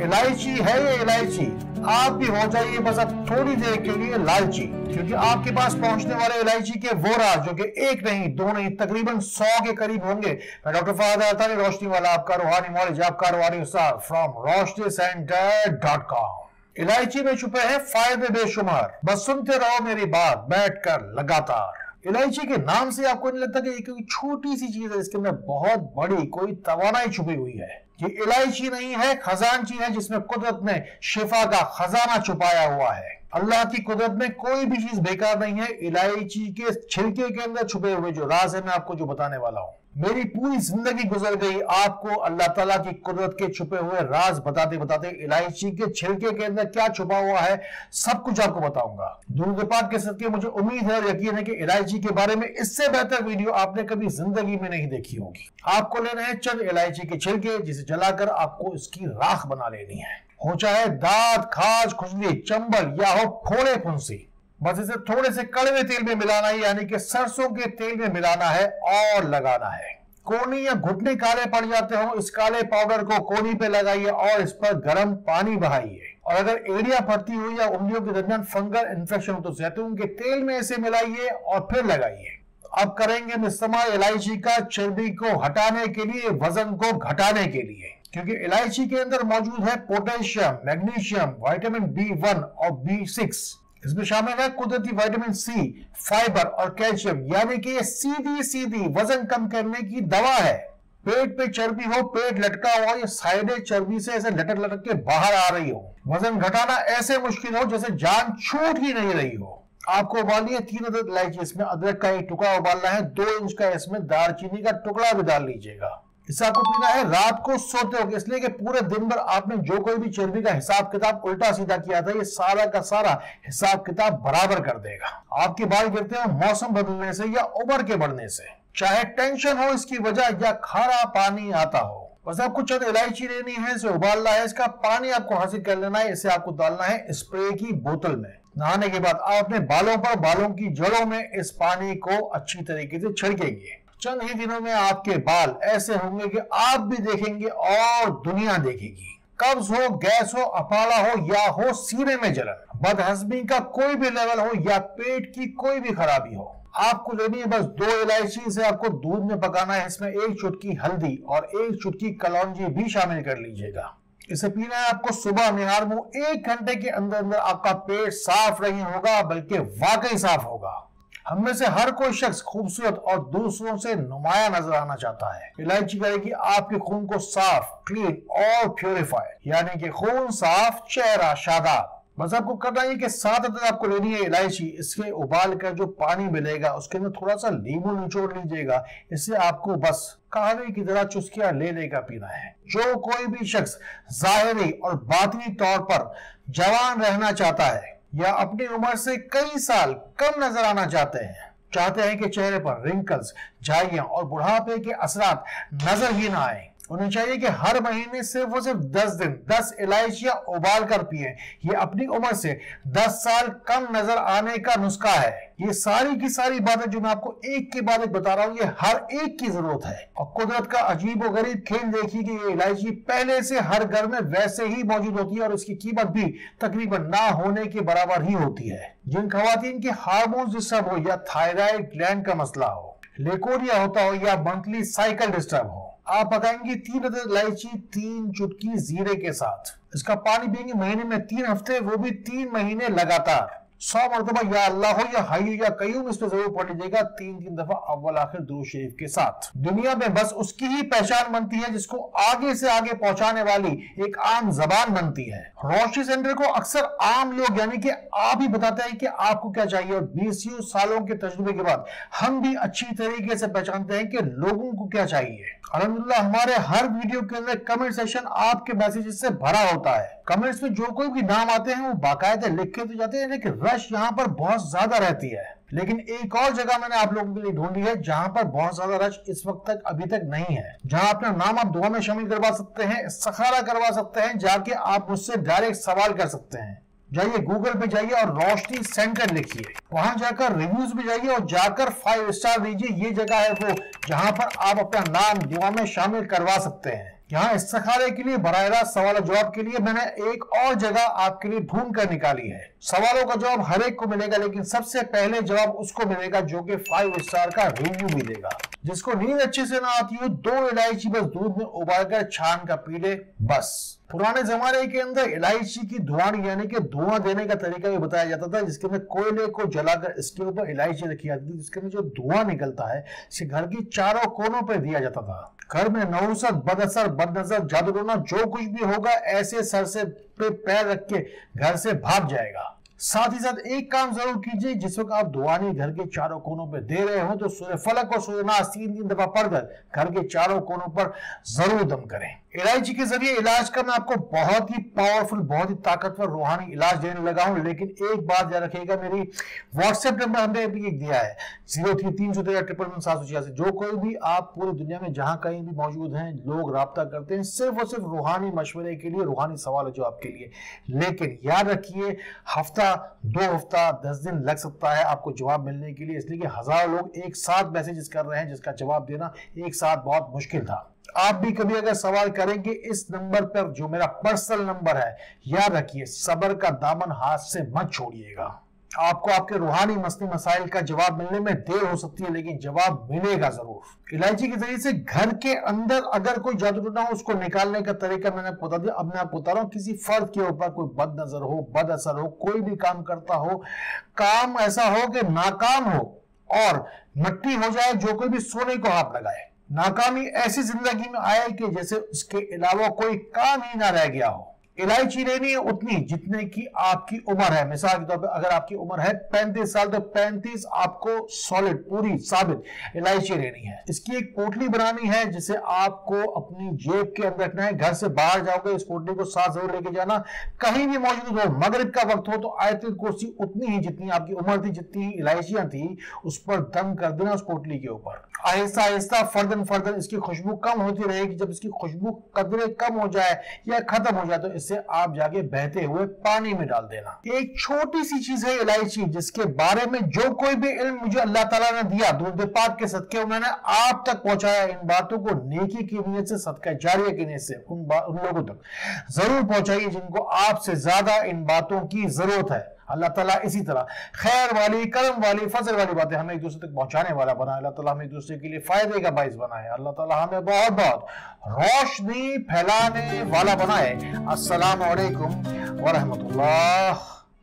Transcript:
इलायची है ये इलायची, आप भी हो जाइए बस अब थोड़ी देर के लिए लालची, क्योंकि आपके पास पहुंचने वाले इलायची के वो राज जो कि एक नहीं दो नहीं तकरीबन 100 के करीब होंगे। मैं डॉक्टर फहद अल्तानी रोशनी वाला, आपका रूहानी मौलिज, आपका रूहानी उस्ताद फ्रॉम roshnicenter.com। इलायची में छुपे हैं फायदे बेशुमार, बस सुनते रहो मेरी बात बैठकर लगातार। इलायची के नाम से आपको नहीं लगता कि ये कोई छोटी सी चीज है, इसके अंदर बहुत बड़ी कोई तवानाई छुपी हुई है। ये इलायची नहीं है, खजानची है जिसमें कुदरत ने शिफा का खजाना छुपाया हुआ है। अल्लाह की कुदरत में कोई भी चीज बेकार नहीं है। इलायची के छिलके के अंदर छुपे हुए जो राज है मैं आपको जो बताने वाला हूं। मेरी पूरी जिंदगी गुजर गई आपको अल्लाह ताला की कुदरत के छुपे हुए राज बताते बताते। इलायची के छिलके के अंदर क्या छुपा हुआ है सब कुछ आपको बताऊंगा। दुरूद पाक के सदके मुझे उम्मीद है और यकीन है कि इलायची के बारे में इससे बेहतर वीडियो आपने कभी जिंदगी में नहीं देखी होगी। आपको लेना है चंद इलायची के छिलके, जिसे जलाकर आपको इसकी राख बना लेनी है। हो चाहे दांत, खाज, खुजली, चंबल या हो फोड़े फुंसी, बस इसे थोड़े से कड़वे तेल में मिलाना है, यानी कि सरसों के तेल में मिलाना है और लगाना है। कोनी या घुटने काले पड़ जाते हो, इस काले पाउडर को कोनी पे लगाइए और इस पर गर्म पानी बहाइए। और अगर एड़ियां फटती हुई या उंगलियों के दरमियान फंगल इन्फेक्शन हो तो जैतून के तेल में इसे मिलाइए और फिर लगाइए। अब करेंगे इस्तेमाल इलायची का चर्बी को हटाने के लिए, वजन को घटाने के लिए, क्योंकि इलायची के अंदर मौजूद है पोटेशियम, मैग्नीशियम, विटामिन B1 और B6। इसमें शामिल है कुदरती विटामिन सी, फाइबर और कैल्शियम, यानी कि ये सीधी सीधी वजन कम करने की दवा है। पेट पे चर्बी हो, पेट लटका हो या साइडें चर्बी से ऐसे लटक लटक के बाहर आ रही हो, वजन घटाना ऐसे मुश्किल हो जैसे जान छूट ही नहीं रही हो। आपको उबालनी है 3 अदद इलायची, इसमें अदरक का एक टुकड़ा उबालना है, 2 इंच का इसमें दालचीनी का टुकड़ा भी डाल लीजिएगा। इसे आपको पीना है रात को सोते हो, इसलिए कि पूरे दिन भर आपने जो कोई भी चर्बी का हिसाब किताब उल्टा सीधा किया था, ये सारा का सारा हिसाब किताब बराबर कर देगा। आपके बाल गिरते हैं मौसम बदलने से या उम्र के बढ़ने से, चाहे टेंशन हो इसकी वजह या खारा पानी आता हो, बस आपको चंद इलायची लेनी है, इसे उबालना है, इसका पानी आपको हासिल कर लेना है। इसे आपको डालना है स्प्रे की बोतल में। नहाने के बाद आप अपने बालों पर, बालों की जड़ों में इस पानी को अच्छी तरीके से छिड़केंगे। चंद ही दिनों में आपके बाल ऐसे होंगे कि आप भी देखेंगे और दुनिया देखेगी। कब्ज हो, गैस हो, अफाड़ा हो या हो सीने में जलन, बदहजमी का कोई भी लेवल हो या पेट की कोई भी खराबी हो, आपको लेनी है बस 2 इलायची। से आपको दूध में पकाना है, इसमें 1 चुटकी हल्दी और 1 चुटकी कलौंजी भी शामिल कर लीजिएगा। इसे पीना है आपको सुबह निहार मुंह। 1 घंटे के अंदर अंदर आपका पेट साफ नहीं होगा बल्कि वाकई साफ होगा। हम में से हर कोई शख्स खूबसूरत और दूसरों से नुमाया नजर आना चाहता है। इलायची करेगी आपके खून को साफ, क्लीन और प्योरीफाइड, यानी कि खून साफ, चेहरा शादाब। बस आपको करना है कि 7 अदद आपको लेनी है इलायची। इसके उबाल कर जो पानी मिलेगा उसके अंदर थोड़ा सा नींबू निचोड़ लीजिएगा। इससे आपको बस कहवे की तरह चुस्कियां ले लेकर पीना है। जो कोई भी शख्स जाहिरी और बातिनी तौर पर जवान रहना चाहता है या अपनी उम्र से कई साल कम नजर आना चाहते हैं कि चेहरे पर रिंकल्स, झाइयां और बुढ़ापे के असरात नजर ही ना आए, उन्हें चाहिए कि हर महीने सिर्फ और सिर्फ 10 दिन 10 इलायचियां उबाल कर पिए। ये अपनी उम्र से 10 साल कम नजर आने का नुस्खा है। ये सारी की सारी बातें जो मैं आपको एक के बाद एक बता रहा हूं, ये हर एक की जरूरत है। और कुदरत का अजीब और गरीब खेल देखिए कि ये इलायची पहले से हर घर में वैसे ही मौजूद होती है और इसकी कीमत भी तकरीबन ना होने के बराबर ही होती है। जिन खवातीन के हार्मोन डिस्टर्ब हो या थायराइड ग्लैंड का मसला हो, लेकोरिया होता हो या मंथली साइकिल डिस्टर्ब हो, आप पकाएंगे 3 अदद इलायची 3 चुटकी जीरे के साथ। इसका पानी पिएंगे महीने में 3 हफ्ते, वो भी 3 महीने लगातार। 100 मरतबा या अल्लाह हो या हय्यु या कय्यूम इस पे जरूर पढ़ लीजिएगा 3-3 दफा अव्वल आखिर दुरूद शरीफ के साथ। दुनिया में बस उसकी ही पहचान बनती है जिसको आगे से आगे पहुंचाने वाली एक आम जबान बनती है। रोशनी सेंटर को अक्सर आम लोग यानी कि आप ही बताते हैं कि आपको क्या चाहिए, और 20 सालों के तजुर्बे के बाद हम भी अच्छी तरीके से पहचानते हैं कि लोगों को क्या चाहिए। अल्हम्दुलिल्लाह हमारे हर वीडियो के अंदर कमेंट सेक्शन आपके मैसेजेस से भरा होता है। कमेंट्स में जो कोई भी नाम आते हैं वो बाकायदे लिख के तो जाते हैं, लेकिन रश यहाँ पर बहुत ज्यादा रहती है। लेकिन एक और जगह मैंने आप लोगों के लिए ढूंढी है जहां पर बहुत ज्यादा रश इस वक्त तक अभी तक नहीं है, जहां अपना नाम आप दुआ में शामिल करवा सकते हैं, इस्तिखारा करवा सकते हैं, जाके आप मुझसे डायरेक्ट सवाल कर सकते हैं। जाइए गूगल पे जाइए और रोशनी सेंटर लिखिए, वहां जाकर रिव्यूज में जाइए और जाकर 5 स्टार दीजिए। ये जगह है वो जहां पर आप अपना नाम दुआ में शामिल करवा सकते हैं। यहाँ इस्तिखारे के लिए बराह रास्त सवाल जवाब के लिए मैंने एक और जगह आपके लिए ढूंढ कर निकाली है। सवालों का जवाब हर एक को मिलेगा, लेकिन सबसे पहले जवाब उसको मिलेगा जो कि 5 स्टार का रिव्यू मिलेगा। जिसको नींद अच्छे से ना आती हो, 2 इलायची बस दूध में उबालकर छान का पी ले बस। पुराने जमाने के अंदर इलायची की धुआं यानी कि धुआं देने का तरीका भी बताया जाता था, जिसके अंदर कोयले को जलाकर इसके ऊपर इलायची रखी जाती थी, जिसके अंदर जो धुआं निकलता है इसे घर की चारों कोनों पर दिया जाता था। घर में नौसत, बदअसर, बदनजर, जादूटोना जो कुछ भी होगा ऐसे सर से पे पैर रख के घर से भाग जाएगा। साथ ही साथ एक काम जरूर कीजिए, जिस वक्त आप दुआनी घर के चारों कोनों पे दे रहे हो तो सूर्य फलक और सूर्य नास 3 दफा पढ़कर घर के चारों कोनों पर जरूर दम करें। इलायची के जरिए इलाज का मैं आपको बहुत ही पावरफुल, बहुत ही ताकतवर रूहानी इलाज देने लगा हूं, लेकिन एक बात याद रखिएगा, मेरी व्हाट्सएप नंबर हमने भी दिया है 03-313-111-786। जो कोई भी आप पूरी दुनिया में जहां कहीं भी मौजूद हैं, लोग राब्ता करते हैं सिर्फ और सिर्फ रूहानी मशवरे के लिए, रूहानी सवाल जवाब के लिए। लेकिन याद रखिए, हफ्ता 2 हफ्ता 10 दिन लग सकता है आपको जवाब मिलने के लिए, इसलिए कि हजारों लोग एक साथ मैसेजेस कर रहे हैं, जिसका जवाब देना एक साथ बहुत मुश्किल था। आप भी कभी अगर सवाल करेंगे इस नंबर पर, जो मेरा पर्सनल नंबर है, याद रखिए सब्र का दामन हाथ से मत छोड़िएगा। आपको आपके रूहानी मसले मसाइल का जवाब मिलने में देर हो सकती है, लेकिन जवाब मिलेगा जरूर। इलायची के जरिए से घर के अंदर अगर कोई जादू टोना हो, उसको निकालने का तरीका मैंने बता दिया। अब मैं आपको बता रहा हूं, किसी फर्द के ऊपर कोई बद नजर हो, बद असर हो, कोई भी काम करता हो, काम ऐसा हो कि नाकाम हो और मट्टी हो जाए, जो कोई भी सोने को हाथ लगाए, नाकामी ऐसी जिंदगी में आए कि जैसे उसके अलावा कोई काम ही ना रह गया हो। इलायची लेनी है उतनी जितने की आपकी उम्र है। मिसाल के तौर पर अगर आपकी उम्र है 35 साल, तो 35 आपको सॉलिड पूरी साबित इलायची लेनी है। इसकी एक पोटली बनानी है जिसे आपको अपनी जेब के अंदर रखना है। घर से बाहर जाओगे इस पोटली को साथ जरूर लेके जाना। कहीं भी मौजूद हो, मगरिब का वक्त हो, तो आयतुल कुर्सी उतनी ही जितनी आपकी उम्र थी, जितनी इलायचियां थी, उस पर दम कर देना उस पोटली के ऊपर। आहिस्ता आहिस्ता फर्दन फर्दन इसकी खुशबू कम होती रहेगी। जब इसकी खुशबू कदरे कम हो जाए या खत्म हो जाए, तो इसे आप जाके बहते हुए पानी में डाल देना। एक छोटी सी चीज है इलायची, जिसके बारे में जो कोई भी इल्म मुझे अल्लाह ताला ने दिया, दुरूद पाक के सदके मैंने आप तक पहुंचाया। इन बातों को नेकी की नीयत से, सदका जारिया की नीयत से उन लोगों तक जरूर पहुंचाइए जिनको आपसे ज्यादा इन बातों की जरूरत है। अल्लाह ताला इसी तरह खैर वाली, करम वाली, फजल वाली बातें हमें एक दूसरे तक पहुंचाने वाला बनाए। अल्लाह ताला हमें एक दूसरे के लिए फायदे का बाइस बनाए। अल्लाह ताला हमें बहुत बहुत रोशनी फैलाने वाला बनाए। अस्सलाम वालेकुम व रहमतुल्लाह।